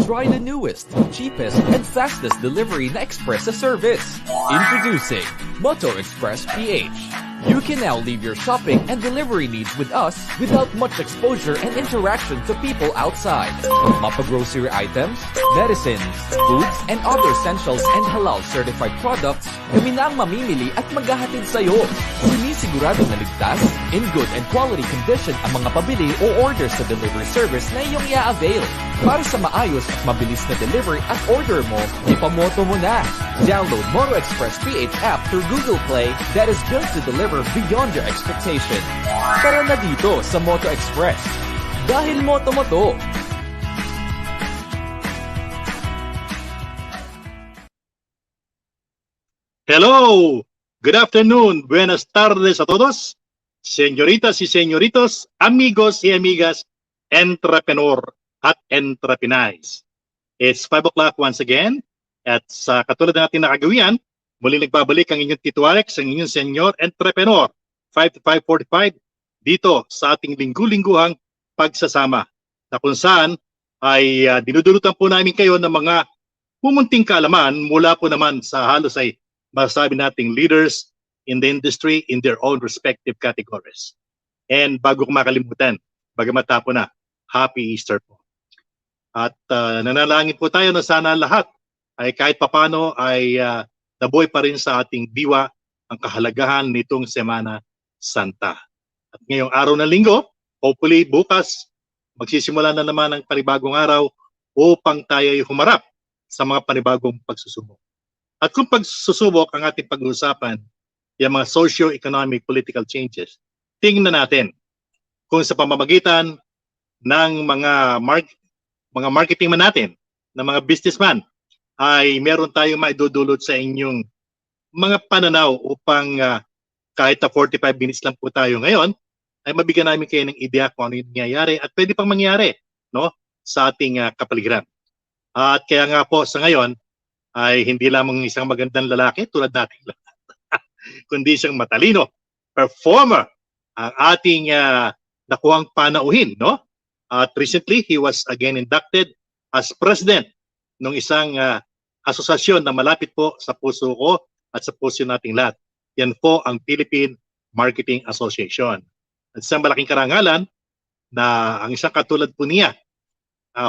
Try the newest, cheapest, and fastest delivery na express service. Introducing Moto Express PH. You can now leave your shopping and delivery needs with us without much exposure and interaction to people outside. From mapa-grocery items, medicines, foods, and other essentials and halal-certified products, kami na ang mamimili at maghahatid sa'yo. Sinisigurado na ligtas, in good and quality condition ang mga pabili o orders sa delivery service na iyong i-avail. Para sa maayos at mabilis na delivery at order mo, ipamoto mo na. Download Moto Express PH app through Google Play that is built to deliver beyond your expectation. Tara na dito sa Moto Express. Dahil moto mo to. Hello! Good afternoon. Buenas tardes a todos. Señoritas y señoritos, amigos y amigas, entrepreneur at entrepreneurs. It's 5 o'clock once again. At sa katulad na natin nakagawian, muli nagbabalik ang inyong Tito Alex, ang inyong Señor Entrepreneur, 5 to 5:45, dito sa ating linggu-lingguhang pagsasama. Na kung saan ay dinudulutan po namin kayo ng mga pumunting kaalaman mula po naman sa halos ay masasabi nating leaders in the industry in their own respective categories. And bago ko makalimutan, bagamat tapo na, Happy Easter po. At nanalangin po tayo na sana lahat ay kahit papano ay nabuhay pa rin sa ating diwa ang kahalagahan nitong Semana Santa. At ngayong araw ng linggo, hopefully bukas, magsisimula na naman ang panibagong araw upang tayo ay humarap sa mga panibagong pagsusubok. At kung pagsusubok ang ating pag-uusapan, yung mga socio-economic political changes, tingnan natin kung sa pamamagitan ng mga marketing man natin, ng mga businessman, ay meron tayong maidudulot sa inyong mga pananaw upang kahit na 45 minutes lang po tayo ngayon, ay mabigyan namin kayo ng ideya kung ano yung nangyayari at pwede pang mangyari, no, sa ating kapaligiran. At kaya nga po sa ngayon, ay hindi lamang isang magandang lalaki tulad natin lahat, kundi isang matalino, performer, ang ating nakuhang panauhin, no? At recently, he was again inducted as president ng isang asosasyon na malapit po sa puso ko at sa puso nating lahat. Yan po ang Philippine Marketing Association. At isang malaking karangalan na ang isang katulad po niya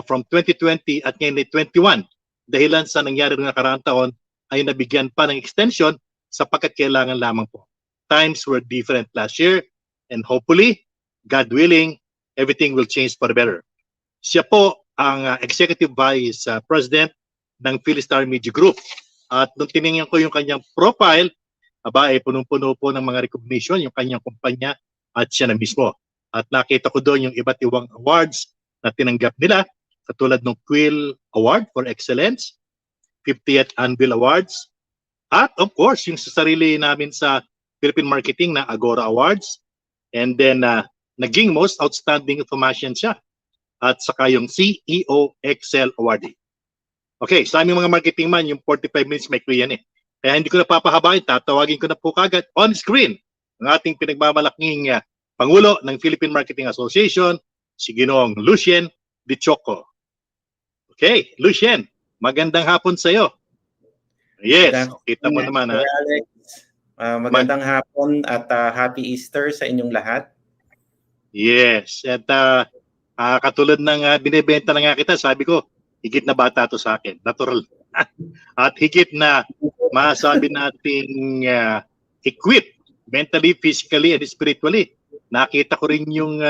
from 2020 at ngayon ay 21, dahilan sa nangyari ng nakaraang taon ay nabigyan pa ng extension sapagkat kailangan lamang po. Times were different last year and hopefully, God willing, everything will change for the better. Siya po ang Executive Vice President ng Philistar Media Group. At nung tinignan ko yung kanyang profile, ay punong-puno po ng mga recognition, yung kanyang kumpanya at siya na mismo. At nakita ko doon yung iba't ibang awards na tinanggap nila, katulad ng Quill Award for Excellence, 50th Anvil Awards, at of course, yung sa sarili namin sa Philippine Marketing na Agora Awards, and then naging Most Outstanding Information siya, at saka yung CEO Excel Awardee. Okay, sa aming mga marketing man, yung 45 minutes may yan eh. Kaya hindi ko na papahabain, tatawagin ko na po kagad on screen ang ating pinagmamalaking Pangulo ng Philippine Marketing Association, si Ginoong Lucien Tioco. Okay, Lucien, magandang hapon sa iyo. Yes, kita mo naman ha. Alex, magandang hapon at Happy Easter sa inyong lahat. Yes, at katulad ng binibenta na nga kita, sabi ko, higit na bata to sa akin, natural. At higit na masabi nating equipped mentally, physically, and spiritually. Nakita ko rin yung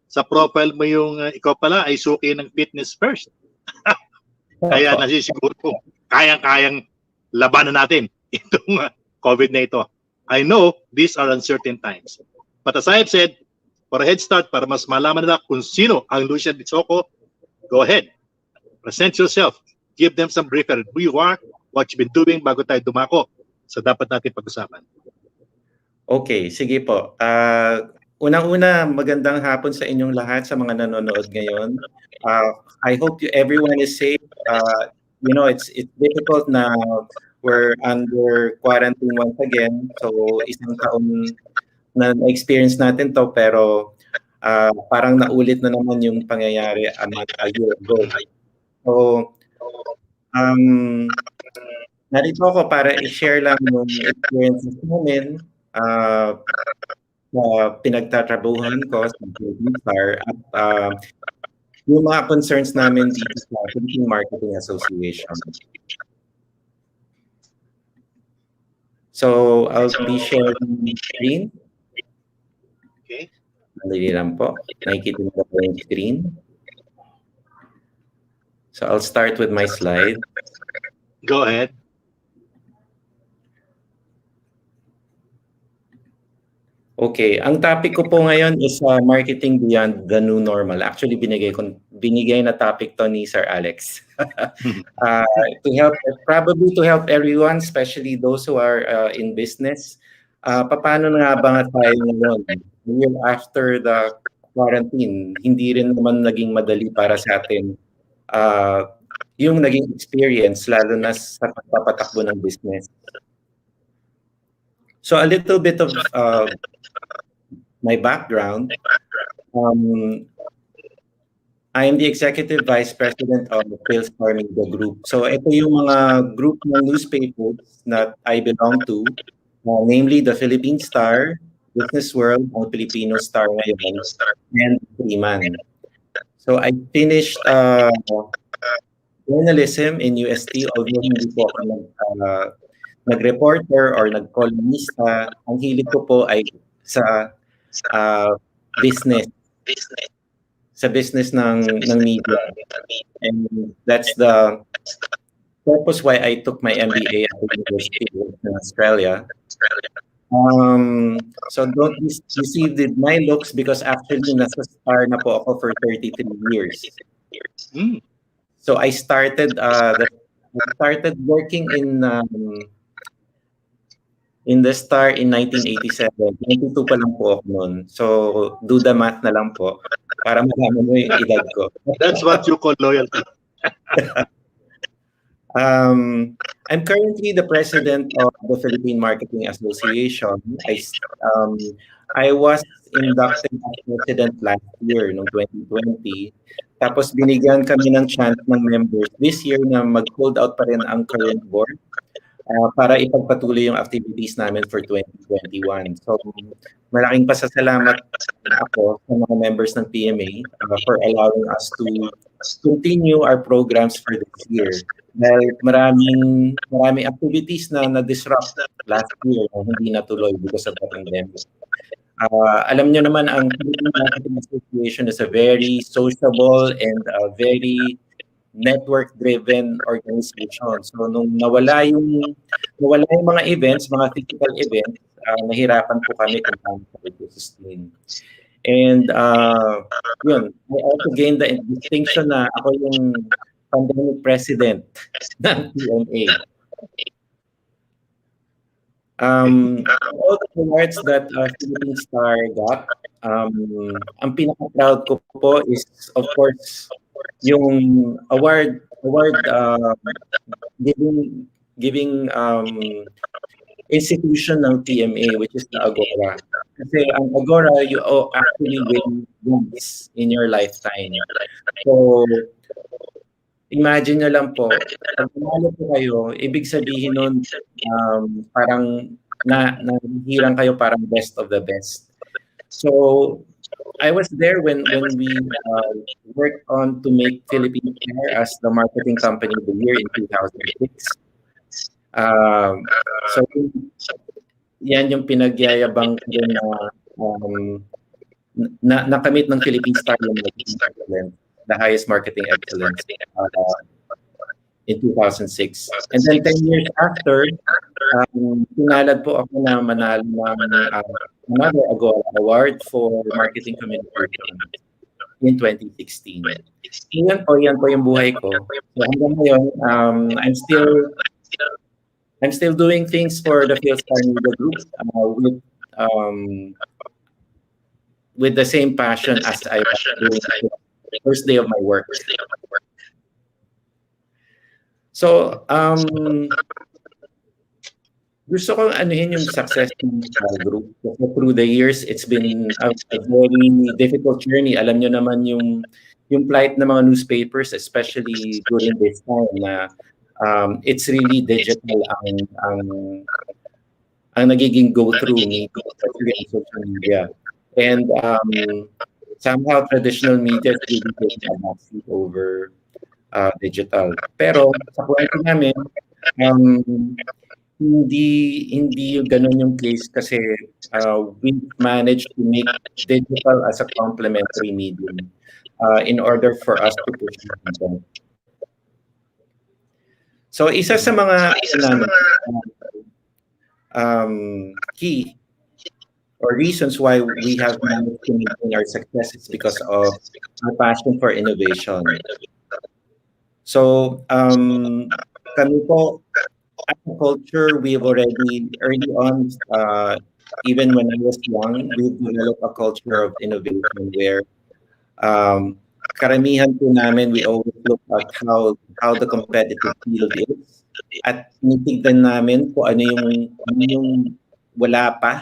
sa profile mo yung ikaw pala ay suki ng fitness first. Kaya nasisiguro ko, kayang-kayang labanan natin itong COVID na ito. I know these are uncertain times. But as I have said, for a head start, para mas malaman nila kung sino ang Lucien Tioco, go ahead. Present yourself. Give them some brief on who you are, what you've been doing bago tayo dumako sa dapat natin pag-usapan. Okay, sige po. Unang-una, magandang hapon sa inyong lahat sa mga nanonood ngayon. I hope everyone is safe. You know, it's difficult na we're under quarantine once again. So, isang taon na experience natin to, pero parang naulit na naman yung pangyayari a year ago. So, narito ako para i-share lang yung experiences namin sa pinagtatrabuhan ko sa Philippine Star at yung mga concerns namin dito sa Philippine Marketing Association. So, I'll be sharing the screen. Okay. Madali lang po. Nakikita niyo po yung screen. So, I'll start with my slide. Go ahead. Okay, ang topic ko po ngayon is marketing beyond the new normal. Actually, binigay na topic to ni Sir Alex. To help everyone, especially those who are in business. Paano nga ba nga tayo ngayon? After the quarantine, hindi rin naman naging madali para sa atin yung naging experience, lalo na sa pagpapatakbo ng business. So a little bit of my background. I am the Executive Vice President of the Philstar Media Group. So ito yung mga group ng newspapers that I belong to, namely the Philippine Star, Business World, ang Filipino Star ngayon, and Freeman. So I finished journalism in UST, although hindi po ako nag-reporter or nag-columnista. Ang hilig ko po ay sa business. Sa business ng media. And that's the purpose why I took my MBA at the University in Australia. So don't deceive with my looks because actually nasa Star na po ako for 33 years. So I started working in the Star in 1987. 22 pa lang po ako noon. So do the math na lang po para malaman mo yung edad ko. That's what you call loyalty. I'm currently the president of the Philippine Marketing Association. I was inducted as president last year, noong 2020. Tapos binigyan kami ng chance ng members this year na mag-hold out pa rin ang current board para ipagpatuloy yung activities namin for 2021. So malaking pasasalamat ako sa mga members ng PMA for allowing us to continue our programs for this year. Dahil maraming activities na na-disrupt last year na hindi natuloy because of the pandemic. Alam nyo naman, ang Philippine Marketing Association is a very sociable and a very network-driven organization. So nung nawala yung mga events, mga physical events, nahirapan po kami kung paano to sustain. And yun, I also gained the distinction na ako yung pandemic president ng PMA. All the awards that Philippine Star got, ang pinaka-proud ko po is, of course, yung award giving institution ng PMA, which is the Agora. Kasi ang Agora, you actually win once in your lifetime. So, imagine nyo lang po, pag umalo po kayo, ibig sabihin nun, parang nahihirang kayo parang best of the best. So, I was there when we worked on to make Philippine Air as the marketing company of the year in 2006. So, yan yung pinagyayabang ko na nakamit ng Philippine Star yung marketing excellence, the highest marketing excellence in 2006. And then 10 years after, pinalad po ako na manalo ng another Agora Award for Marketing Communication in 2016. Yan po yung buhay ko. So hanggang ngayon, I'm still doing things for the Philstar Media Group with the same passion as I was doing the first day of my work. So gusto kong anuhin yung success ng group. Kasi through the years, it's been a very difficult journey. Alam nyo naman yung plight ng mga newspapers, especially during this time na it's really digital ang nagiging go-through media, especially on social media. And somehow traditional media is really taking a backseat over digital. Pero sa kwento namin, hindi yung ganun yung case kasi we managed to make digital as a complementary medium in order for us to push the content. So isa sa mga key or reasons why we have managed to maintain our success is because of our passion for innovation. So kami po, as a culture, we've already early on, even when I was young, we've developed a culture of innovation where karamihan po namin, we always look at how the competitive field is at tinitignan namin kung ano yung wala pa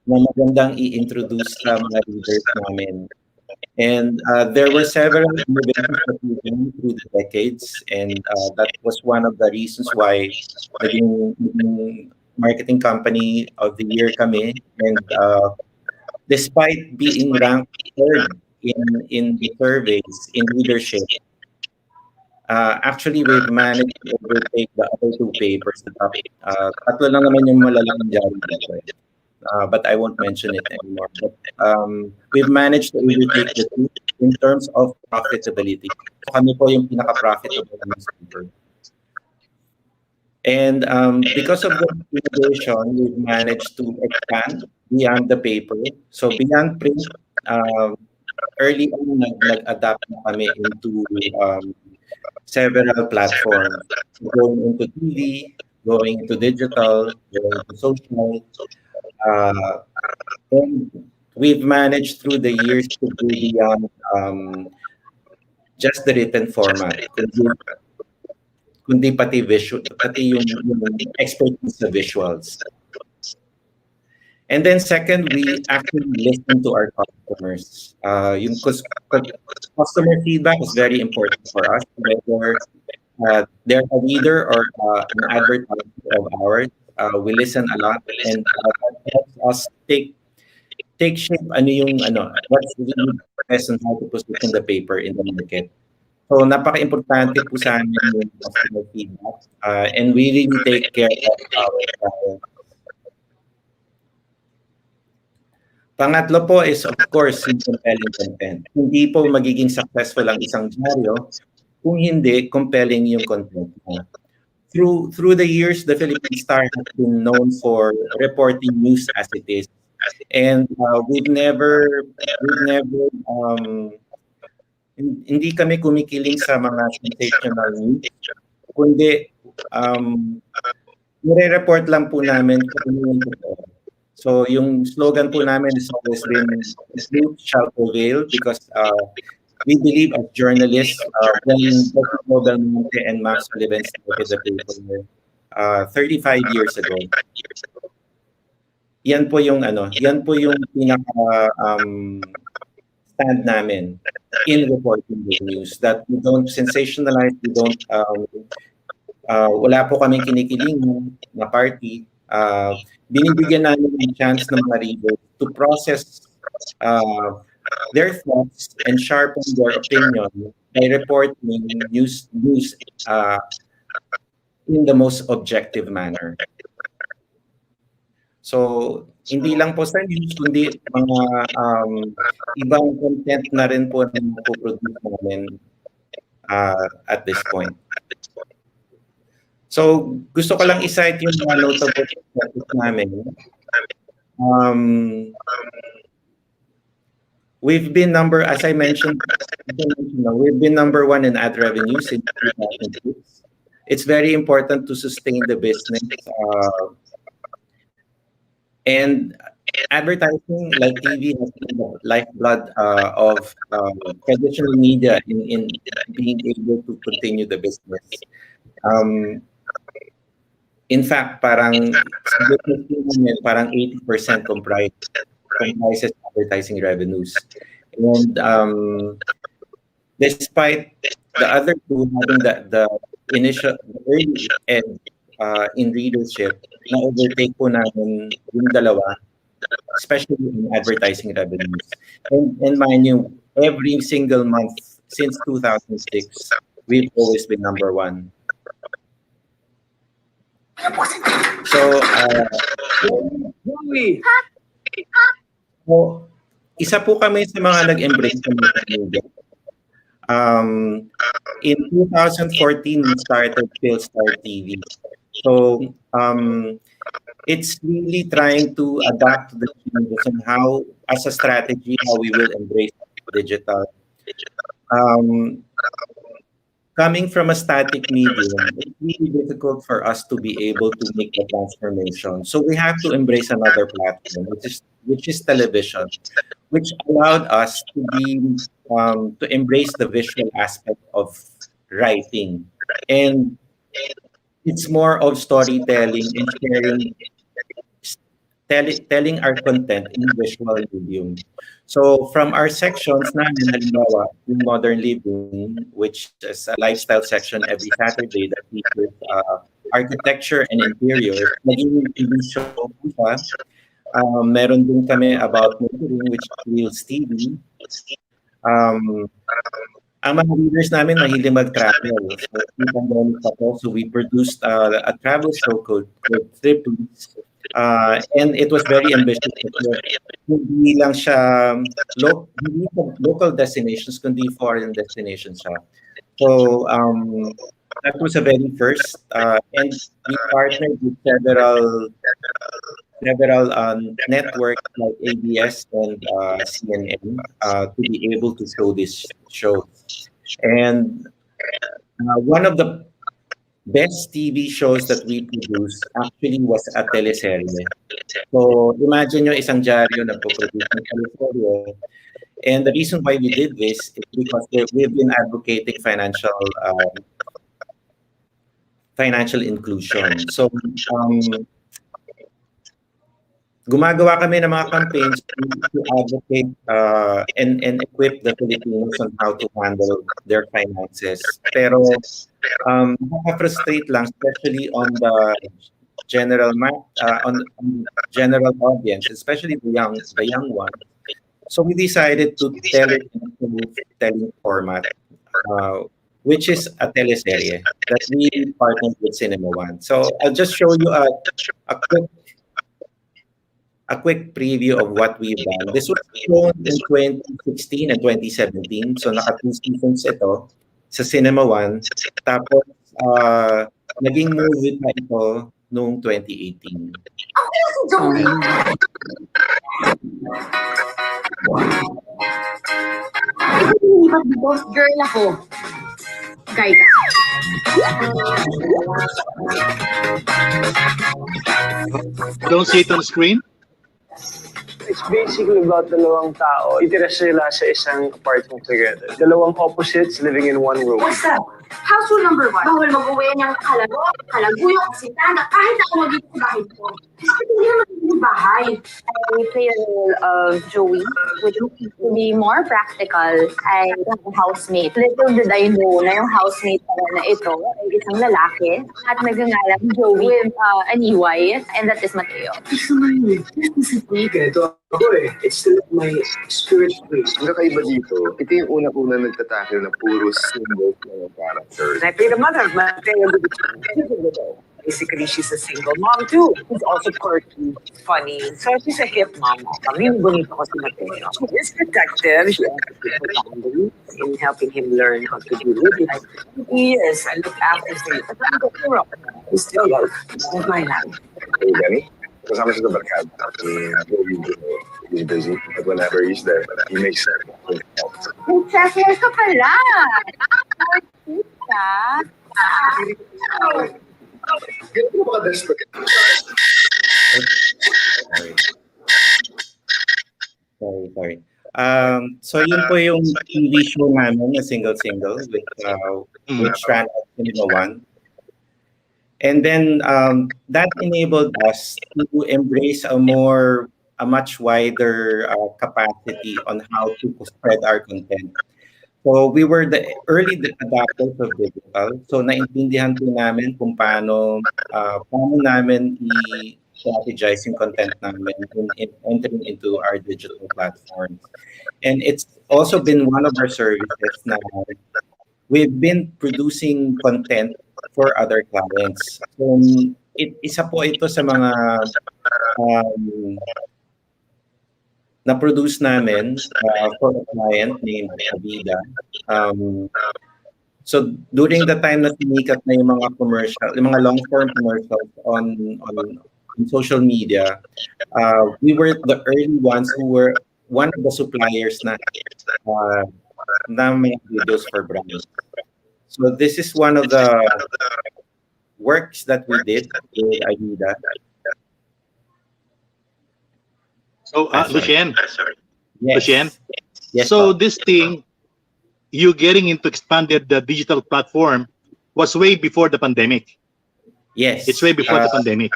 na magandang i-introduce sa mga leaders namin. And there were several innovations that we did through the decades, and that was one of the reasons why naging marketing company of the year kami. And despite being ranked third in the surveys in leadership, actually we've managed to overtake the other two papers. Tatlo lang naman yung malalaking jari dito. But I won't mention it anymore. But we've managed to overtake the two in terms of profitability. So kami po yung pinaka-profitable newspaper. And because of the innovation, we've managed to expand beyond the paper. So beyond print, early on, nag-adapt na kami into several platforms. Going into TV, going into digital, going into social. And we've managed through the years to go beyond just the written format, kundi pati yung expertise sa visuals. And then second, we actually listen to our customers. Yung customer feedback is very important for us, whether they're a reader or an advertiser of ours. We listen a lot, and that helps us take shape what's really best on how to position the paper in the market. So napaka-importante po sa amin yung customer feedback, and we really take care of our clients. Pangatlo po is, of course, yung compelling content. Hindi po magiging successful ang isang dyaryo kung hindi compelling yung content niya. Through the years, the Philippine Star has been known for reporting news as it is. And we've never hindi kami kumikiling sa mga sensational news, kundi nire-report lang po namin kung ano yung totoo. So yung slogan po namin has always been, "Truth shall prevail," because we believe as journalists, when Nobel Monte and Max Sullivan started the paper 35 years ago, yan po yung pinaka stand namin in reporting the news, that we don't sensationalize, we don't wala po kaming kinikiling na party. Binibigyan namin ng chance ng mga readers to process their thoughts and sharpen their opinion by reporting news in the most objective manner. So, hindi lang po sa news, kundi mga ibang content na rin po na po-produce namin at this point. So, gusto ko lang i-cite yung mga notable successes namin. We've been as I mentioned, we've been number one in ad revenues in 2006. It's very important to sustain the business. And advertising, like TV, has been the lifeblood of traditional media in being able to continue the business. In fact, parang parang 80% comprises advertising revenues. And despite the other two having the early edge in readership, na-overtake po namin yung dalawa, especially in advertising revenues. And mind you, every single month since 2006, we've always been number one. So, isa po kami sa mga nag-embrace ng media. In 2014, we started Philstar TV. So, it's really trying to adapt to the changes and how, as a strategy, how we will embrace digital. Coming from a static medium, it's really difficult for us to be able to make the transformation. So we have to embrace another platform, which is television, which allowed us to embrace the visual aspect of writing. And it's more of storytelling and sharing, telling our content in visual medium. So from our sections namin, halimbawa, yung Modern Living, which is a lifestyle section every Saturday that features architecture and interior, naging TV show pa. Meron din kami about motoring, which is Wheels TV. Ang mga readers namin mahilig mag-travel. So we produced a travel show called Trips. And it was very ambitious. Hindi lang siya local destinations, kundi foreign destinations siya. So that was a very first. And we partnered with several networks like ABS and CNN to be able to show this show. And one of the best TV shows that we produced actually was a teleserye. So imagine nyo isang dyaryo na po-produce ng teleserye. And the reason why we did this is because we've been advocating financial inclusion. So gumagawa kami ng mga campaigns to advocate and equip the Filipinos on how to handle their finances. Pero nakaka-frustrate lang, especially on the general audience, especially the young one. So we decided to tell it in a telling format, which is a teleserye that we partnered with Cinema One. So I'll just show you a quick preview of what we've done. This was shown in 2016 and 2017. So naka 2 seasons ito sa Cinema One. Tapos naging movie pa ito noong 2018. Girl ako. Guy ka. Don't see it on screen? It's basically about dalawang tao. Itira sila sa isang apartment together. Dalawang opposites living in one room. What's that? House rule number 1. Bawal mag-uwi niyang kalaguyo, kasintana, kahit ako magiging sa bahay ko. Kasi hindi naman yung bahay. I play the role of Joey, which to be more practical, I have a housemate. Little did I know na yung housemate pala na ito ay isang lalaki at nagngangalang Joey with an EY, and that is Mateo. Gusto mo yun. Ito ako it's still my spirit place. Ang kakaiba dito, ito yung unang-unang nagtatakil na puro symbols ng characters. I play the mother of Mateo. Basically, she's a single mom too. She's also quirky, funny. So she's a hip mom. Kaming bonito ko si Mateo. She's protective. She has people boundaries in helping him learn how to do it. Like, years, I look after him. But I'm going wrong. He's still like, it's my life. Hey, Danny, kasama siya sa barkada. He's busy, but whenever he's there, he makes sense. Princess ka pala! Artista! Ganito mo ka-desperate. Sorry. So yun po yung TV show namin na single which ran at Cinema One. And then that enabled us to embrace a much wider capacity on how to spread our content. So we were the early adopters of digital. So naintindihan po namin kung paano namin i-strategize yung content namin in entering into our digital platforms. And it's also been one of our services na we've been producing content for other clients. So isa po ito sa mga um, na-produce namin for a client named Avida. So during the time na sinikat na yung mga commercial, yung mga long-form commercials on social media, we were the early ones who were one of the suppliers na mga videos for brands. So this is one of the works that we did with Avida. So, Lucien. Yes. Lucien. Yes, So Bob. this thing, you getting into expanded the digital platform was way before the pandemic. Yes. It's way before the pandemic.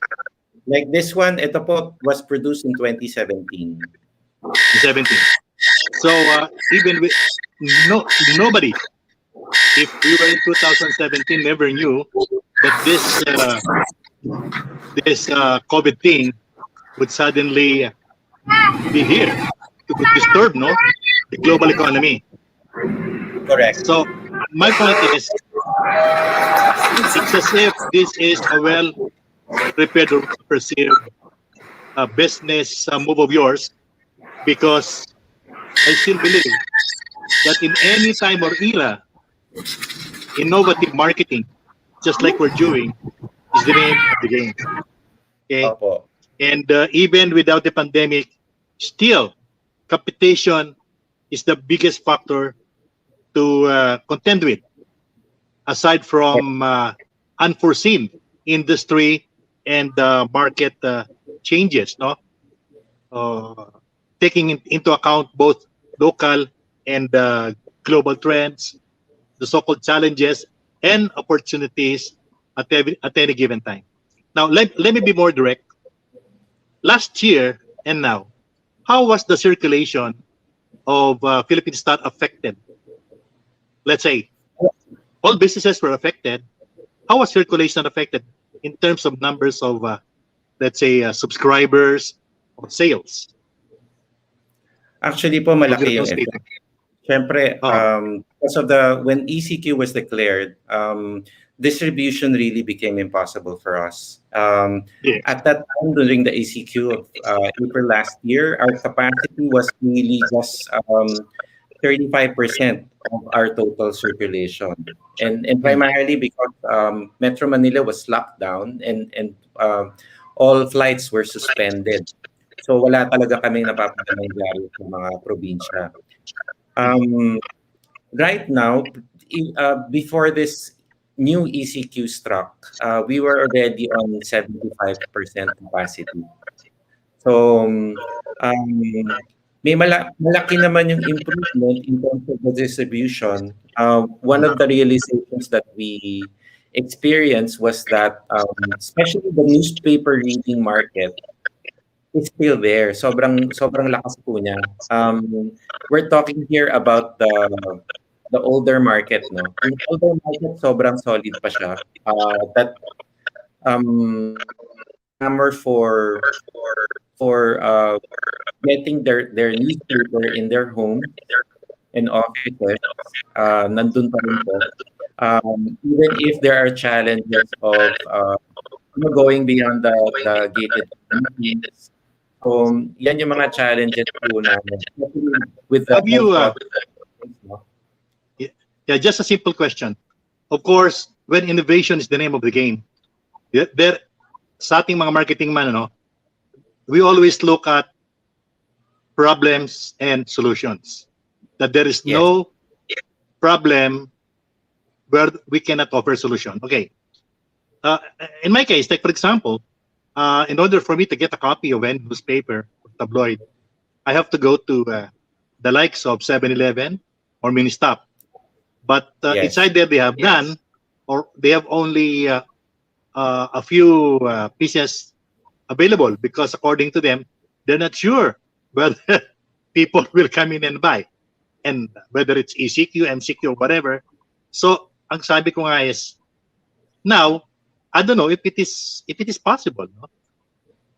Like this one, ito po was produced in 2017. 17. So even with nobody, if we were in 2017, never knew that this COVID thing would suddenly be here to disturb the global economy. Correct. So my point is, it's as if this is a well-prepared or perceived business move of yours, because I still believe that in any time or era, innovative marketing, just like we're doing, is the name of the game. Okay, Opo. and even without the pandemic, still competition is the biggest factor to contend with, aside from unforeseen industry and market changes. Taking into account both local and global trends, the so-called challenges and opportunities at any given time. Now, let me be more direct. Last year and now, how was the circulation of Philippine stock affected? Let's say all businesses were affected. How was circulation affected in terms of numbers of, let's say, subscribers or sales? Actually po, malaki yung effect. Siyempre, because of when ECQ was declared, distribution really became impossible for us. Yes. At that time, during the ECQ of April last year, our capacity was really just 35% of our total circulation. And primarily because Metro Manila was locked down and all flights were suspended. So wala talaga kaming napapangyayari sa mga probinsya. Right now, before this new ECQ struck, we were already on 75% capacity. So may malaki naman yung improvement in terms of the distribution. One of the realizations that we experienced was that especially the newspaper reading market is still there. Sobrang lakas po niya. We're talking here about the older market, no? In the older market, sobrang solid pa siya. That hammer for getting their newspaper in their home and offices, nandun pa rin po. Even if there are challenges of going beyond the gated communities. So, yan yung mga challenges po namin. With the just a simple question. Of course, when innovation is the name of the game, there sa ating mga marketing man, we always look at problems and solutions. That there is no problem where we cannot offer solution. Okay. In my case, like for example, in order for me to get a copy of any newspaper or tabloid, I have to go to the likes of 7-Eleven or Ministop. But inside there, they have none, or they have only a few pieces available because according to them, they're not sure whether people will come in and buy, and whether it's ECQ, MCQ, or whatever. So ang sabi ko nga is, now I don't know if it is possible, no?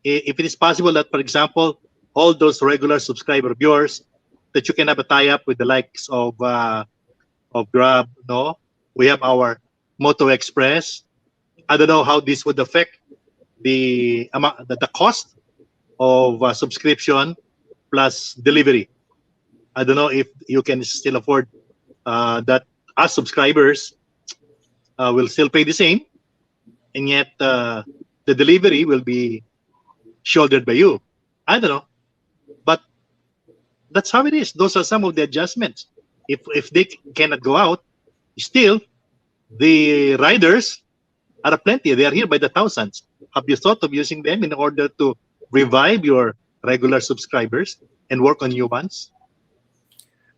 If it is possible that, for example, all those regular subscriber viewers, that you can have a tie-up with the likes of Grab, no? We have our Moto Express. I don't know how this would affect the cost of subscription plus delivery. I don't know if you can still afford that. Us subscribers will still pay the same, and yet the delivery will be shouldered by you. I don't know, but that's how it is. Those are some of the adjustments. If they cannot go out, still the riders are plenty. They are here by the thousands. Have you thought of using them in order to revive your regular subscribers and work on new ones?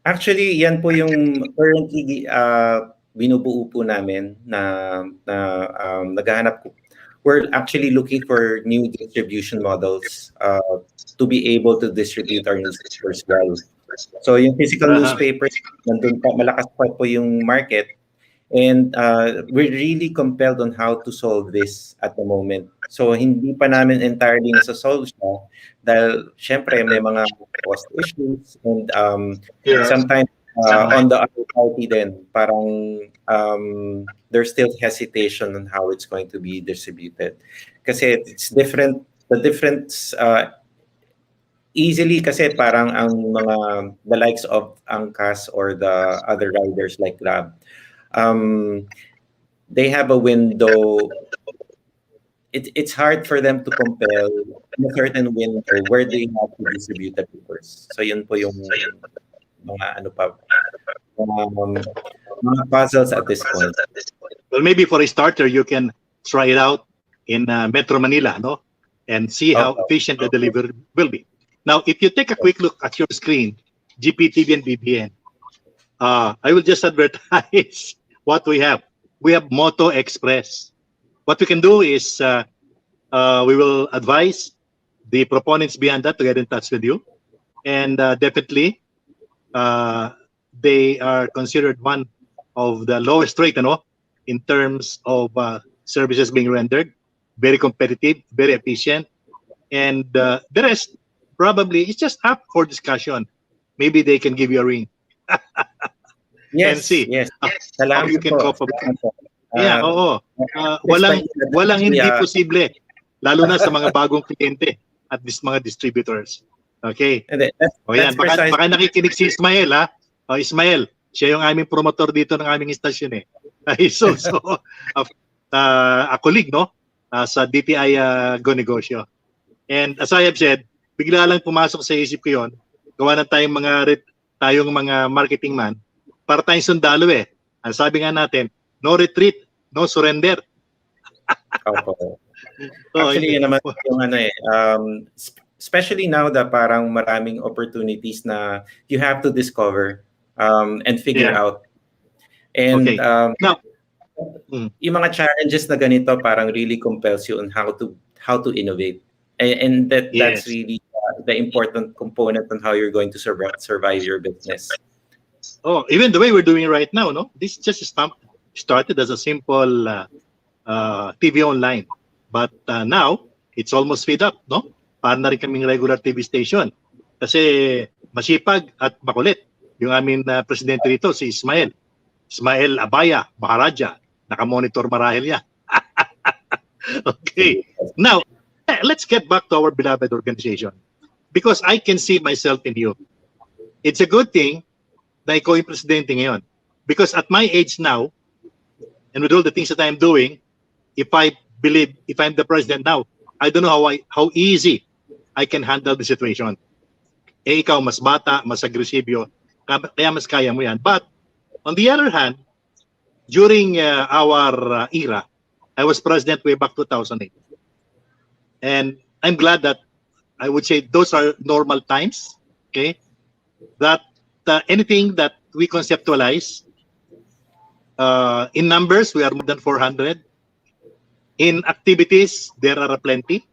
Actually, yan po yung currently binubuo po namin na naghahanap po. We're actually looking for new distribution models to be able to distribute our newspapers well. So yung physical newspapers, nandun pa, malakas pa po yung market. And we're really compelled on how to solve this at the moment. So hindi pa namin entirely nasa-solve siya dahil syempre may mga cost issues and sometimes on the other party then parang there's still hesitation on how it's going to be distributed. Kasi it's different, the difference easily kasi parang ang mga the likes of Angkas or the other riders like Grab, they have a window. It's hard for them to compel a certain window where they have to distribute the papers. So yun po yung mga mga puzzles at this point. Well, maybe for a starter, you can try it out in Metro Manila, no, and see how efficient the delivery will be. Now, if you take a quick look at your screen, GPTV and BBN, I will just advertise what we have. We have Moto Express. What we can do is we will advise the proponents behind that to get in touch with you. And definitely, they are considered one of the lowest rate, in terms of services being rendered. Very competitive, very efficient. And the rest, probably, it's just up for discussion. Maybe they can give you a ring. Yes, and see yes. how you can cope up. Yeah, oo. Walang hindi posible, lalo na sa mga bagong kliyente at mga distributors. Okay? Yan, baka nakikinig si Ismael, ha? Ismael, siya yung aming promotor dito ng aming istasyon, eh. He's also a colleague, no? Sa DTI Go Negosyo. And as I have said, bigla lang pumasok sa isip ko yun, gawa na tayong mga marketing man, para tayong sundalo, eh. Ang sabi nga natin, no retreat, no surrender. Actually, yun naman yung especially now that parang maraming opportunities na you have to discover and figure out. And now, yung mga challenges na ganito parang really compels you on how to innovate. And that's really the important component on how you're going to survive your business. Oh, even the way we're doing right now, no? This just started as a simple TV online. But now, it's almost speed up, no? Para na rin kaming regular TV station. Kasi masipag at makulit. Yung aming presidente rito, si Ismael Abaya, Maharaja. Nakamonitor marahil yan. Okay. Now, let's get back to our beloved organization. Because I can see myself in you. It's a good thing na ikaw yung presidente ngayon. Because at my age now, and with all the things that I'm doing, if I'm the president now, I don't know how easy I can handle the situation. Eh, ikaw mas bata, mas agresibyo, kaya mas kaya mo yan. But on the other hand, during our era, I was president way back 2008. And I'm glad that I would say those are normal times, okay? That anything that we conceptualize, in numbers, we are more than 400. In activities, there are plenty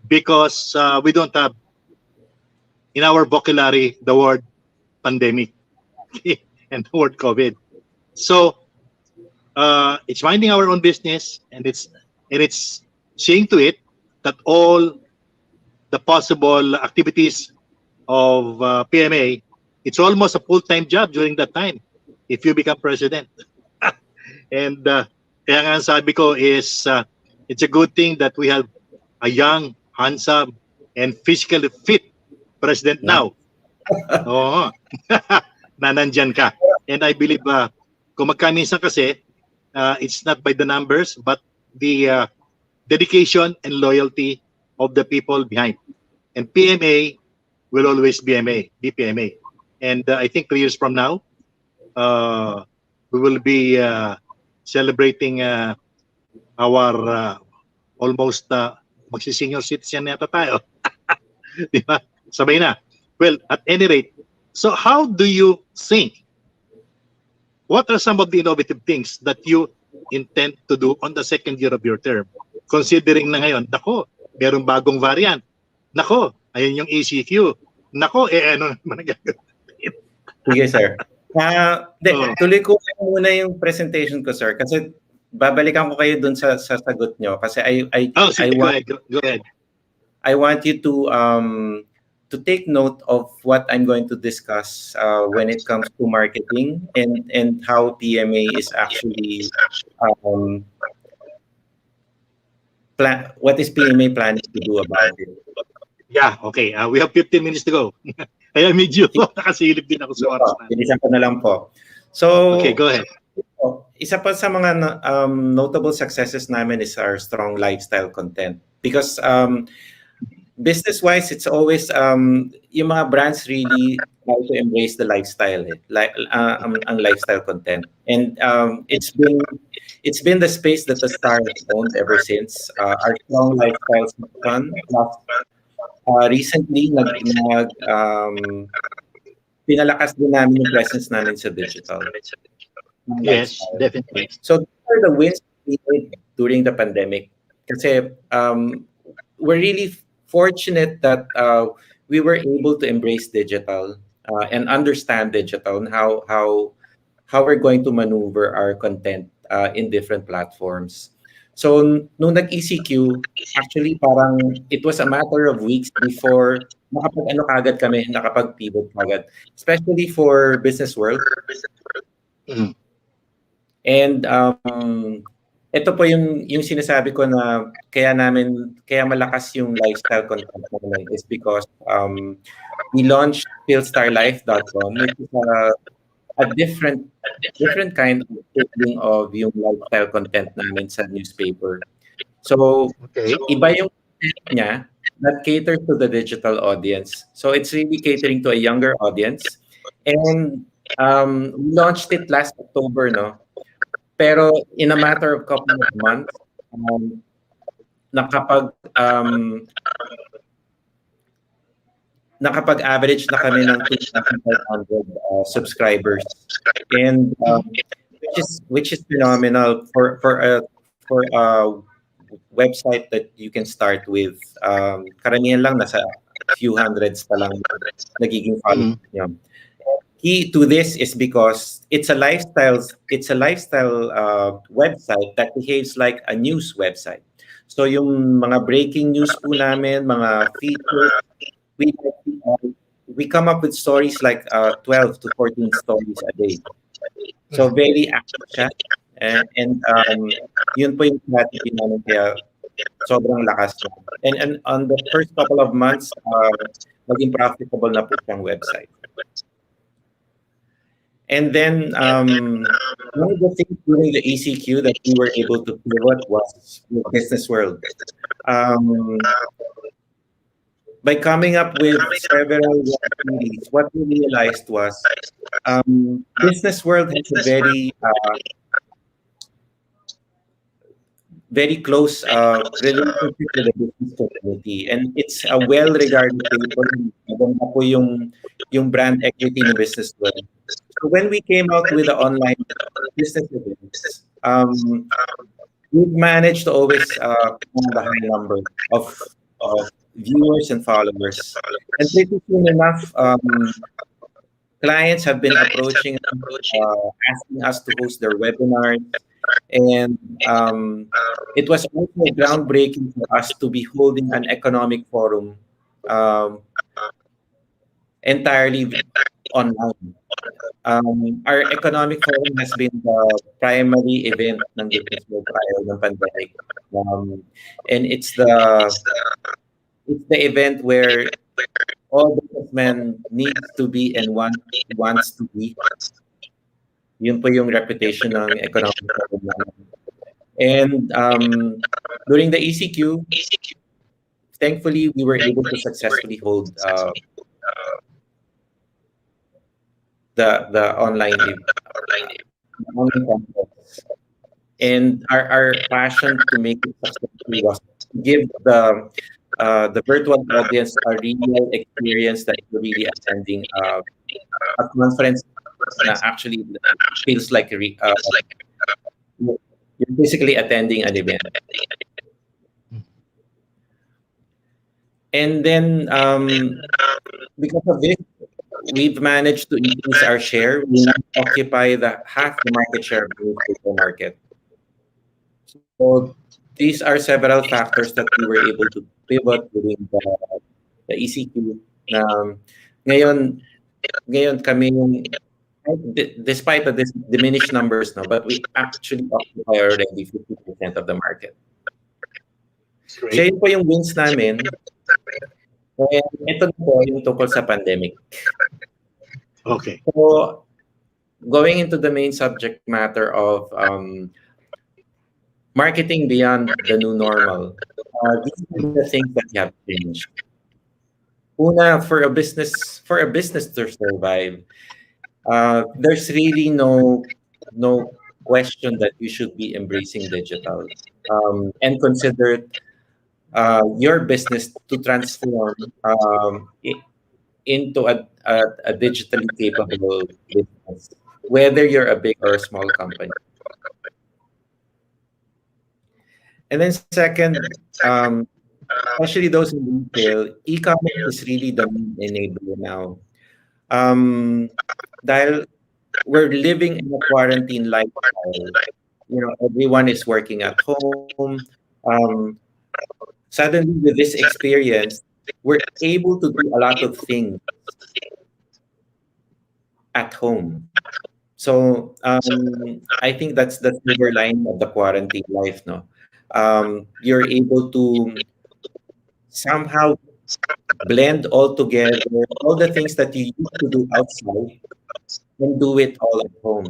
because we don't have in our vocabulary the word pandemic and the word COVID. So it's minding our own business, and it's seeing to it that all the possible activities of PMA, it's almost a full-time job during that time if you become president. And kaya nga ang sabi ko is it's a good thing that we have a young, handsome, and physically fit president now. Oo. Na nandyan ka. And I believe kung magkaminsan kasi it's not by the numbers but the dedication and loyalty of the people behind. And PMA will always be PMA. And I think 3 years from now, we will be celebrating our almost magsi-senior citizen yata tayo. Di ba? Sabay na. Well, at any rate, so how do you think? What are some of the innovative things that you intend to do on the second year of your term? Considering na ngayon, nako, merong bagong variant. Nako, ayun yung ECQ. Nako, ano naman ang gagawin? Sige, sir. Tuloy ko muna yung presentation ko, sir, kasi babalikan ko kayo dun sa sagot nyo kasi Go ahead. I want you to take note of what I'm going to discuss when it comes to marketing and how PMA is actually what is PMA planning to do about it. Yeah, okay. We have 15 minutes to go. Kaya medyo nakasilip din ako sa oras na. Bilisan ko na lang po. So, okay, go ahead. Isa pa sa mga notable successes namin is our strong lifestyle content. Because business-wise, it's always yung mga brands really try to embrace the lifestyle, ang lifestyle content. And it's been the space that the Star has owned ever since. Our strong lifestyle section recently pinalakas din namin yung presence namin sa digital. Yes, definitely. So these are the wins we made during the pandemic. Kasi we're really fortunate that we were able to embrace digital and understand digital and how we're going to maneuver our content in different platforms. So nung nag-ECQ, actually parang it was a matter of weeks before nakapag-pivot kagad, especially for business world. Mm. And ito po yung sinasabi ko na kaya malakas yung lifestyle content namin is because we launched philstarlife.com, which is a different kind of taking of yung lifestyle content namin sa newspaper. So, iba yung content niya that caters to the digital audience. So, it's really catering to a younger audience. And we launched it last October, no? Pero in a matter of couple of months, nakapag-average na kami ng 2,500 subscribers, and which is phenomenal for a website that you can start with. Karamihan lang nasa few hundreds pa lang nagiging followers niyo. Key to this is because it's a lifestyle website that behaves like a news website. So yung mga breaking news po namin, mga features, we come up with stories like 12 to 14 stories a day. So very active siya. And yun po yung strategy namin, kaya sobrang lakas siya. And on the first couple of months, maging profitable na po siyang website. And then one of the things during the ECQ that we were able to pivot was the business world. By coming up with several activities, what we realized was business world has a very close relationship with the business community, and it's a well-regarded table. Maganda po yung brand equity ng business world. So when we came out with the online business events, we've managed to always command a high number of viewers and followers. And pretty soon enough, clients have been approaching us, asking us to host their webinars. And it was also groundbreaking for us to be holding an economic forum um, entirely online. Our economic forum has been the primary event ng Business World prior ng pandemic. And it's the event where all businessmen needs to be and wants to be. Yun po yung reputation ng economic forum namin. And during the ECQ, thankfully, we were able to successfully hold the online conference. And our passion to make it successful was to give the virtual audience a real experience that you're really attending a conference that actually feels like you're basically attending an event. And then because of this, we've managed to increase our share. We now occupy half the market share of the newspaper market. So these are several factors that we were able to pivot during the ECQ. Ngayon kami yung, despite the diminished numbers, no, but we actually occupy already 50% of the market. So yun po yung wins namin. And ito na po yung tungkol sa pandemic. Okay. So, going into the main subject matter of marketing beyond the new normal, these are the things that have changed. Una, for a business to survive, there's really no question that you should be embracing digital and consider your business to transform into a digitally capable business, whether you're a big or a small company. And then second, especially those in retail, e-commerce is really the main enabler now. Dahil we're living in a quarantine lifestyle, everyone is working at home. Suddenly, with this experience, we're able to do a lot of things at home. So I think that's the silver line of the quarantine life, no? You're able to somehow blend all together all the things that you used to do outside and do it all at home.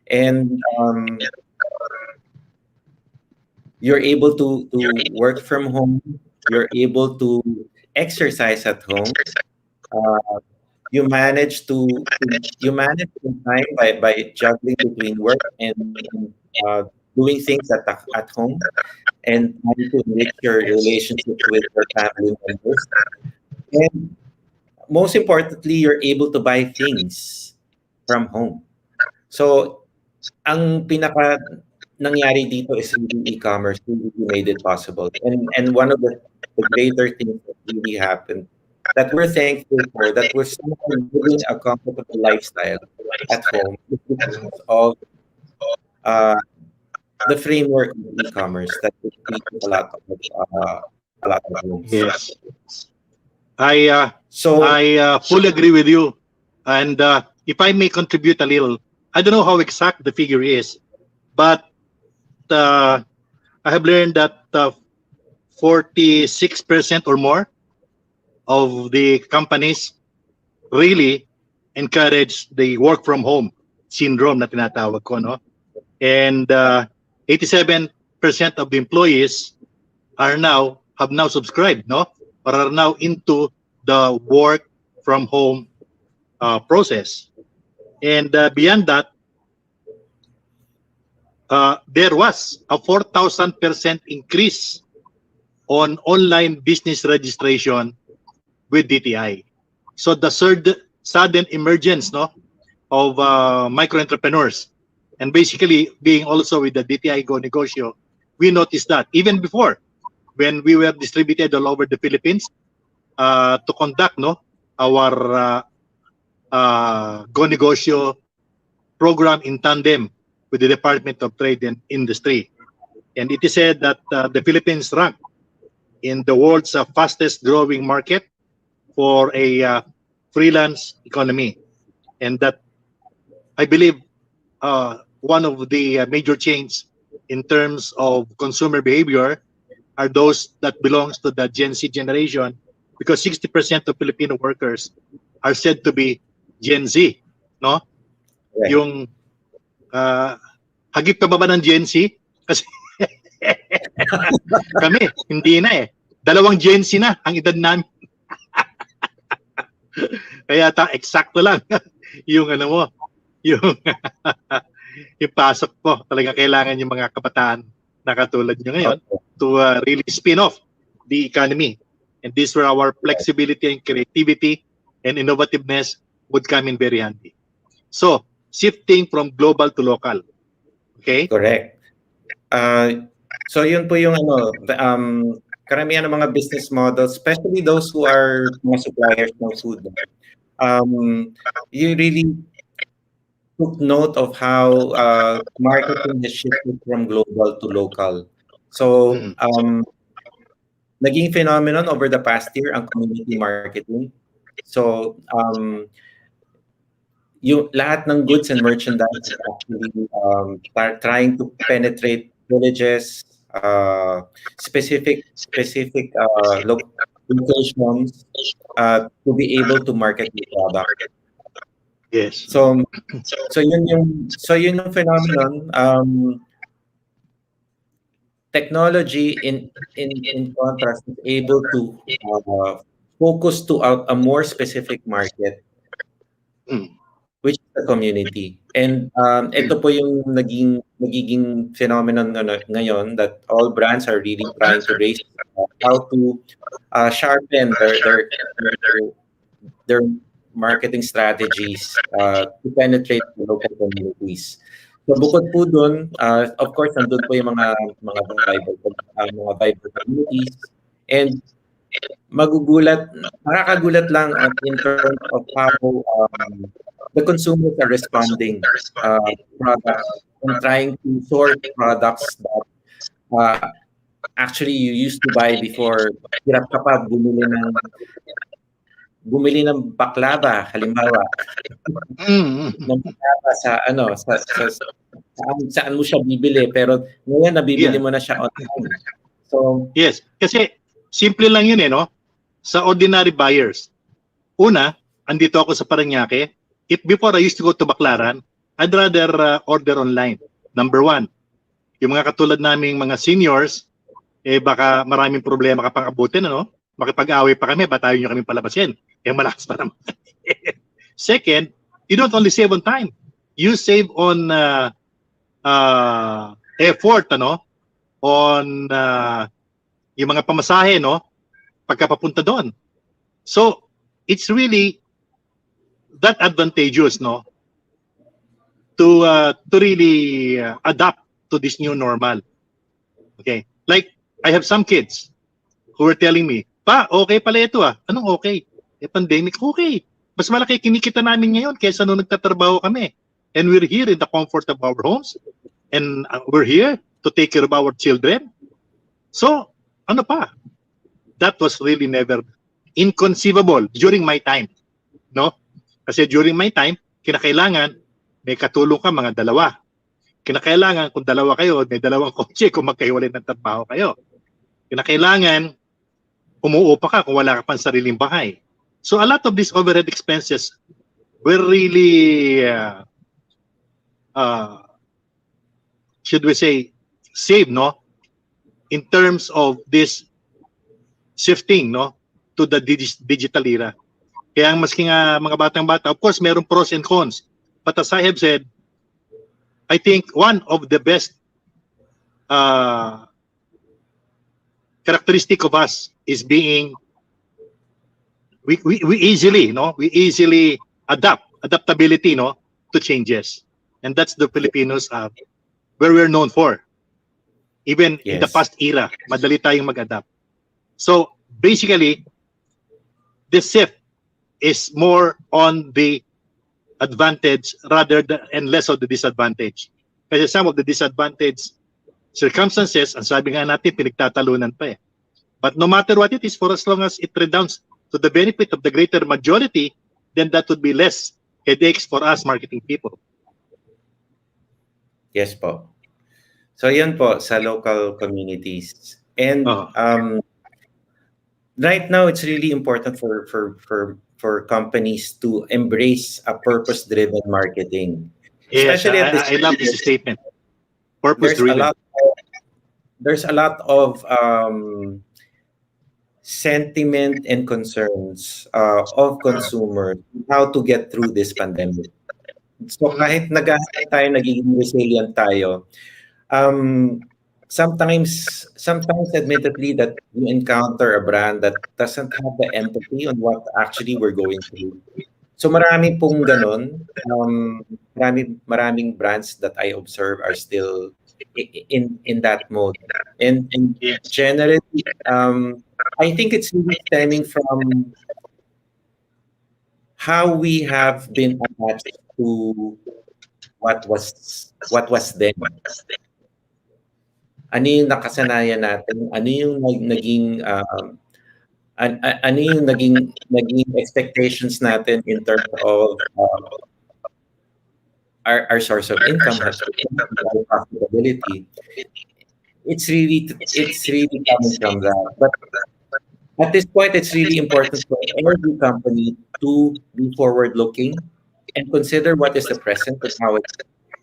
And you're able to work from home. You're able to exercise at home. You manage to time by juggling between work and doing things at home, and trying to enrich your relationship with your family members. And most importantly, you're able to buy things from home. So, ang pinaka nangyari dito is really e-commerce really made it possible. And one of the greater things that really happened that we're thankful for, that we're somehow living a comfortable lifestyle at home because of the framework of e-commerce that creates a lot of rooms. Yes. I fully agree with you. And if I may contribute a little, I don't know how exact the figure is, but I have learned that 46% or more of the companies really encourage the work from home syndrome na tinatawag ko, no? And 87% of the employees have now subscribed, no? Or are now into the work from home process. And beyond that, there was a 4,000% increase on online business registration with DTI. So the sudden emergence, no, of micro entrepreneurs, and basically being also with the DTI Go Negosyo, we noticed that even before, when we were distributed all over the Philippines to conduct our Go Negosyo program in tandem with the Department of Trade and Industry. And it is said that the Philippines rank in the world's fastest growing market for a freelance economy. And that, I believe, one of the major changes in terms of consumer behavior are those that belongs to the Gen Z generation, because 60% of Filipino workers are said to be Gen Z, no? Right. Yung hagip ka ba ng Gen Z? Kasi kami, hindi na eh. 2 Gen Z na ang edad namin. Kaya eksakto lang yung yung yung pasok po. Talaga kailangan yung mga kabataan na katulad nyo ngayon to really spin off the economy. And this where our flexibility and creativity and innovativeness would come in very handy. So, shifting from global to local. Okay? Correct. So yun po yung karamihan ng mga business models, especially those who are mga suppliers ng food. You really took note of how marketing has shifted from global to local. So naging phenomenon over the past year ang community marketing. So yung lahat ng goods and merchandise is actually trying to penetrate villages, specific locations to be able to market the product. Yes. So yun yung phenomenon. Technology in contrast is able to focus to a more specific market, which is the community. And ito po yung nagiging phenomenon ngayon, that all brands are really trying to raise how to sharpen their marketing strategies to penetrate the local communities. So bukod po dun, of course, nandun po yung mga vibrant communities, and nakakagulat lang in terms of how the consumers are responding products and trying to sort products that actually you used to buy before. Hirap ka pa bumili ng baklava, halimbawa. Ng baklava saan mo siya bibili, pero ngayon nabibili mo na siya online. So yes, kasi simple lang yun no? Sa ordinary buyers. Una, andito ako sa Parañaque. If before I used to go to Baclaran, I'd rather order online. Number 1, yung mga katulad naming mga seniors, baka maraming problema kapag abutin, makipag-away pa kami, batayo nyo kami palabasin. Malakas pa naman. Second, you don't only save on time. You save on effort, on yung mga pamasahe, pagkapapunta doon. So, it's really that advantageous, to really adapt to this new normal. Okay? Like, I have some kids who were telling me, "Pa, okay pala ito Anong okay? Pandemic, okay. Mas malaki kinikita namin ngayon kaysa nung nagtatrabaho kami. And we're here in the comfort of our homes. And we're here to take care of our children." So, ano pa? That was really never inconceivable during my time. Kasi during my time, kinakailangan may katulong ka mga 2. Kinakailangan kung 2 kayo, may 2 kotse kung magkahiwalay ng trabaho kayo. Kinakailangan umuupa ka kung wala ka pang sariling bahay. So a lot of these overhead expenses were really, should we say, saved, in terms of this shifting, to the digital era. Kaya maski nga mga batang-bata, of course, mayroong pros and cons. But as I have said, I think one of the best characteristic of us is being we easily adaptability to changes, and that's the Filipinos where we're known for. Even in the Yes. past era, madali tayong mag-adapt. So basically, the shift is more on the advantage and less of the disadvantage. Kasi some of the disadvantage circumstances, ang sabi nga natin, pinagtatalunan pa eh. But no matter what it is, for as long as it redounds to the benefit of the greater majority, then that would be less headaches for us marketing people. Yes po. So yun po sa local communities. And right now it's really important for companies to embrace a purpose-driven marketing. Yes, Especially at this I love this statement. there's a Purpose-driven. lot of sentiment and concerns of consumers how to get through this pandemic. So kahit nag-ahit tayo, nagiging resilient tayo, sometimes admittedly that you encounter a brand that doesn't have the empathy on what actually we're going through. So marami pong ganun. Maraming brands that I observe are still in that mode. And generally, I think it's really stemming from how we have been attached to what was then. Ano yung nakasanayan natin? Ano yung naging expectations natin in terms of our source of income, our profitability. It's really coming from that. But at this point, it's really important for every company to be forward-looking and consider what is the present and how it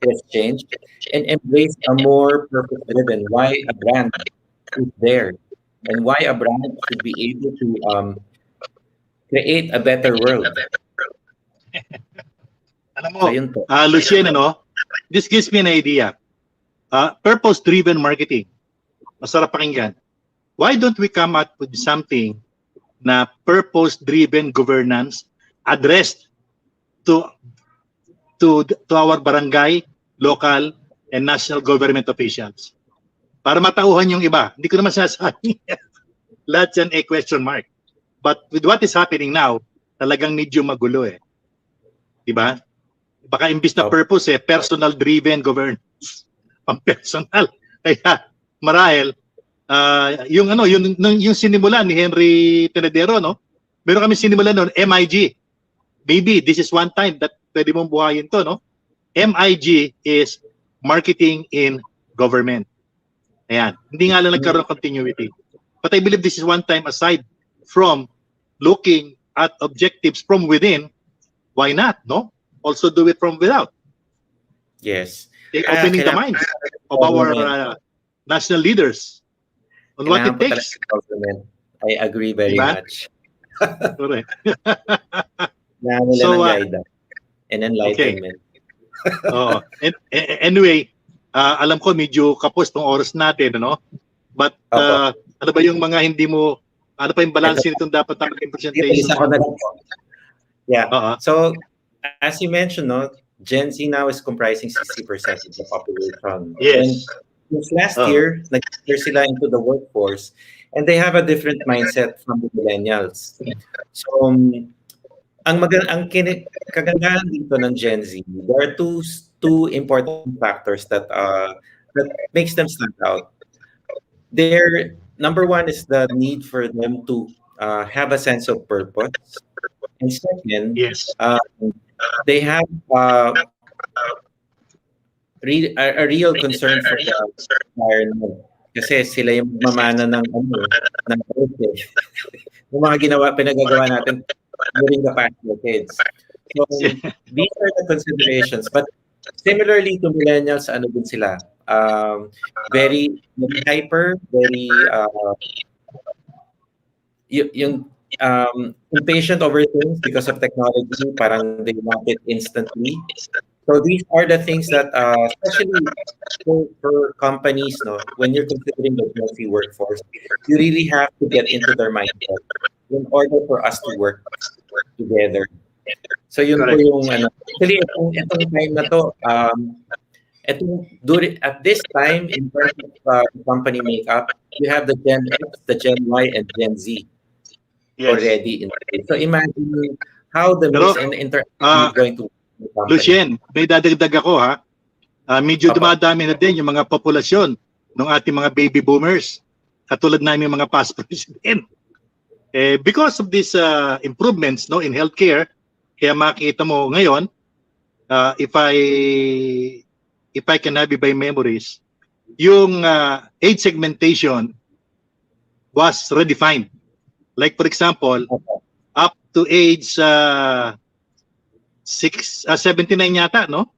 has changed, and embrace a more purpose-driven why a brand is there and why a brand should be able to create a better world. Alam mo, Lucien, this gives me an idea. Purpose-driven marketing. Masarap pakinggan. Why don't we come up with something na purpose-driven governance addressed to our barangay, local, and national government officials? Para matauhan yung iba. Hindi ko naman sinasabi lahat yan a question mark. But with what is happening now, talagang medyo magulo eh. Diba? Baka imbis na purpose personal-driven governance. Pang-personal. Kaya marahil, yung sinimulan ni Henry Tenedero, meron kami sinimulan noon, MIG. Maybe this is one time that pwede mong buhayin to, MIG is Marketing in Government. Ayan. Hindi nga lang nagkaroon ng continuity. But I believe this is one time aside from looking at objectives from within, why not, Also do it from without. Yes. Opening the minds of our national leaders on what it takes. I agree very much. Correct. So, guidance and enlightenment. Okay. Anyway, alam ko medyo kapos tong oras natin, But ano ba yung mga hindi mo, ano pa yung balance nitong dapat natin presentation? Yeah. So, as you mentioned, Gen Z now is comprising 60% of the population. Yes. And since last year, nag-enter sila into the workforce, and they have a different mindset from the millennials. So, ang kagandahan dito ng Gen Z, there are two important factors that makes them stand out. Number one is the need for them to have a sense of purpose. And second, they have a real concern for the environment. Kasi sila yung mamana ng yung mga pinagagawa natin during the past decades. So these are the considerations. But similarly to millennials, ano din sila? Very hyper, very impatient over things because of technology. Parang they want it instantly. So these are the things that, especially for companies, when you're considering the Gen Z workforce, you really have to get into their mindset in order for us to work together. So yun po yung actually itong time na to, At this time, in terms of company makeup, you have the Gen X, the Gen Y, and Gen Z Yes. already in place. So imagine how the Pero, mix and interaction is going to work in the company. Lucien, may dadagdag ako ha. Medyo Apa. dumadami na din yung mga populasyon ng ating mga baby boomers. Katulad namin yung mga past president. Because of these improvements no in healthcare, kaya makita mo ngayon, if I can have it by memories, yung age segmentation was redefined. Like for example, up to age 79 yata, no?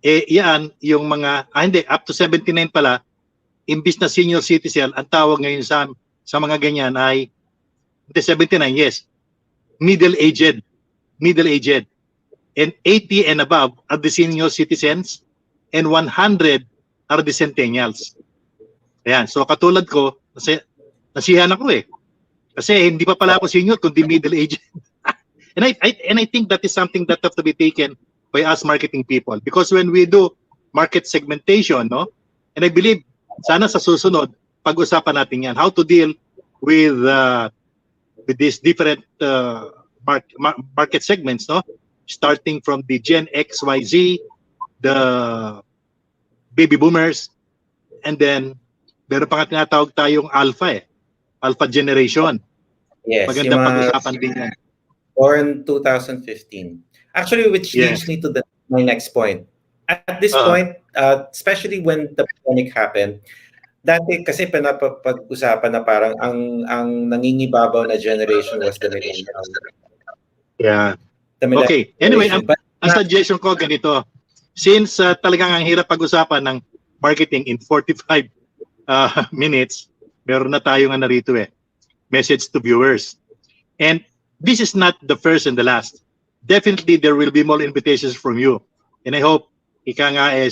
Yan yung mga hindi, up to 79 pala, imbis na senior citizen, ang tawag ngayon sa mga ganyan ay 79, yes, middle-aged, and 80 and above are the senior citizens, and 100 are the centennials. Ayan, so katulad ko, kasi nasiyahan ako kasi hindi pa pala ako senior kundi middle-aged. and I think that is something that have to be taken by us marketing people, because when we do market segmentation, no, and I believe sana sa susunod pag-usapan natin yan, how to deal with these different market segments, no, starting from the Gen X, Y, Z, the baby boomers, and then meron pa nga tinatawag tayong alpha generation. Yes, maganda pag-usapan din yan. Born 2015. Actually, which leads me to my next point. At this point, especially when the pandemic happened, dati kasi pinapag-usapan na parang ang nangingibabaw na generation was the millennial. Yeah. Okay. Anyway, ang suggestion ko ganito. Since talagang ang hirap pag-usapan ng marketing in 45 minutes, meron na tayong narito message to viewers. And this is not the first and the last. Definitely there will be more invitations from you. And I hope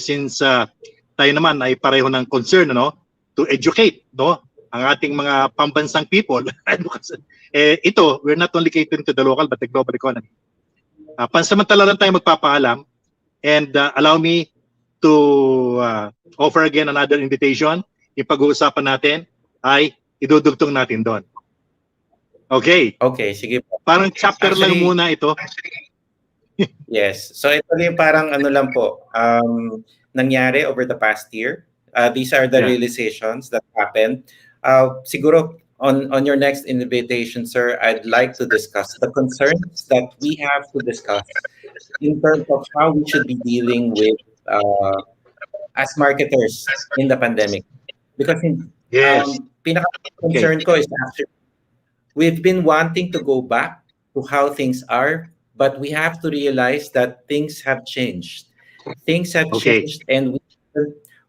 since tayo naman ay pareho ng concern, no, to educate, no, ang ating mga pambansang people. Ito, we're not only catering to the local but the global economy. Pansamantala lang tayo magpapaalam, and allow me to offer again another invitation. Yung pag-uusapan natin ay idudugtong natin doon. Okay. Okay, sige po. Parang chapter lang muna ito. Yes. So ito yung parang ano lang po, nangyari over the past year. These are the realizations that happened. Siguro on your next invitation, sir, I'd like to discuss the concerns that we have to discuss in terms of how we should be dealing with as marketers in the pandemic. Because pinaka-concern ko is actually we've been wanting to go back to how things are, but we have to realize that things have changed. Things have changed, and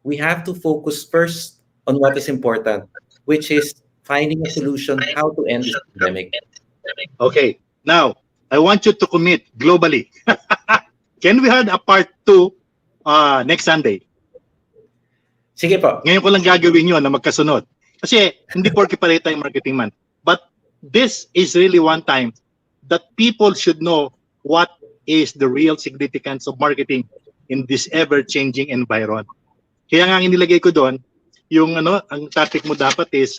we have to focus first on what is important, which is finding a solution how to end this pandemic. Okay. Now, I want you to commit globally. Can we have a part 2 next Sunday? Sige po. Ngayon ko lang gagawin yun na magkasunod. Kasi hindi porke pareho tayong marketing man. But this is really one time that people should know what is the real significance of marketing in this ever-changing environment. Kaya nga inilagay ko doon, yung ang topic mo dapat is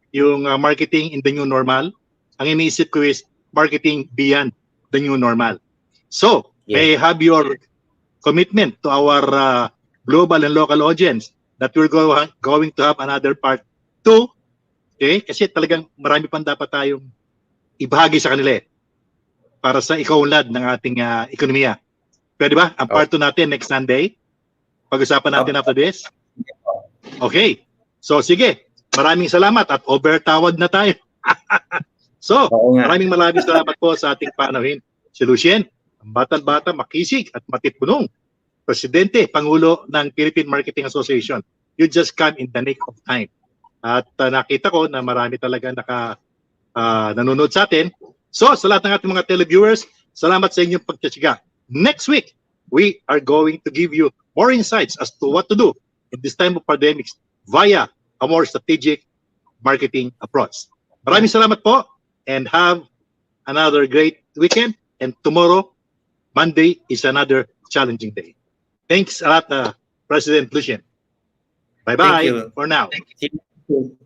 yung marketing in the new normal. Ang iniisip ko is marketing beyond the new normal. So, may have your commitment to our global and local audience that we're going to have another part 2. Okay? Kasi talagang marami pang dapat tayong ibahagi sa kanila para sa ikaunlad ng ating ekonomiya. Pwede ba? Ang part 2 natin next Sunday. Pag-usapan natin after this. Okay. So, sige. Maraming salamat at overtawad na tayo. So, maraming salamat po sa ating panauhin. Si Lucien, ang batang-bata, makisig at matipunong Presidente, Pangulo ng Philippine Marketing Association. You just come in the nick of time. At nakita ko na marami talaga nanonood sa atin. So, sa lahat ng ating mga televiewers, salamat sa inyong pagtsatsaga. Next week, we are going to give you more insights as to what to do in this time of pandemics via a more strategic marketing approach. Maraming salamat po and have another great weekend. And tomorrow, Monday, is another challenging day. Thanks a lot, President Lucien. Thank Bye-bye you. for now. Thank you.